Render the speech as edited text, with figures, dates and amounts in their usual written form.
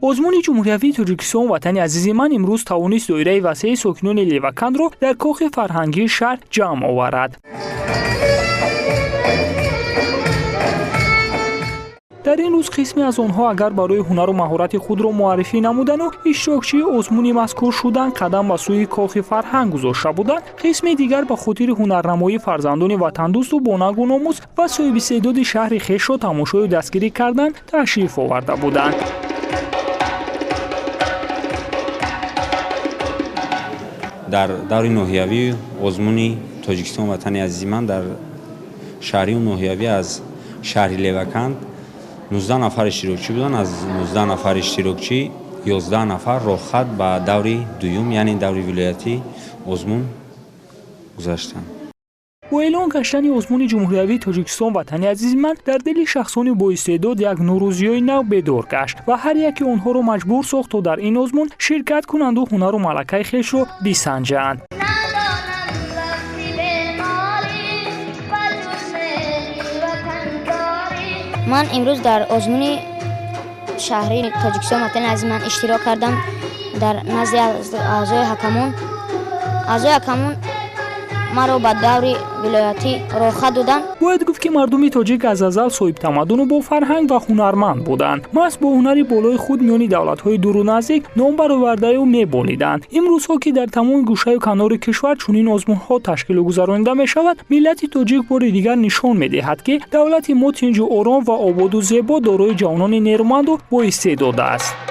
озмуни ҷумҳуриявии Тоҷикистон ватани азизи ман имрӯз тавонист доираи васеъи сокинони Левакандро дар кохи фарҳангии шаҳр ҷамъ оварад. дар ин рӯз қисме аз онҳо агар барои ҳунару маҳорати худро муаррифӣ намудану иштирокчии озмуни мазкур шудан қадам ба сӯи кохи фарҳанг гузошта буданд, қисми дигар ба хотири ҳунарнамоии фарзандони ватандӯсту бонагуномус ва соҳибистеъдоди шаҳри хешро тамошою дастгирӣ кардан ташриф оварда буданд. дар даври ноҳиявӣ озмуни Тоҷикистон ватани азизи ман дар шаҳрию ноҳиявӣ аз шаҳри Леваканд 19 нафар иштирокчӣ буданд. аз 19 нафар иштирокчӣ 11 нафар роҳхат ба даври дуюм, яъне даври вилоятӣ озмун гузаштанд. бо эълон гаштани озмуни ҷумҳуриявии Тоҷикистон ватани азизи ман дар дили шахсони боистеъдод як нурӯзиёи нав бедор гашт ва ҳар яке онҳоро маҷбур сохт то дар ин озмун ширкат кунанду ҳунару малакаи хешро бисанҷанд. ман имрӯз дар озмуни шаҳри Тоҷикистон ватани азизи ман иштирок кардам дар назди аъзои ҳакамон. аъзои ҳакамон маро ба даври вилоятӣ роҳхат доданд. бояд гуфт ки мардуми тоҷик аз азал соҳибтамаддуну бо фарҳанг ва ҳунарманд буданд. маҳз бо ҳунари болои худ миёни давлатҳои дуру наздик ном баровардаю мебониданд. имрӯзҳо ки дар тамоми гӯшаю канори кишвар чунин озмунҳо ташкилу гузаронида мешавад, миллати тоҷик бори дигар нишон медиҳад ки давлати мо тинҷу ором ва ободу зебо дорои ҷавонони нерӯманду боистеъдод аст.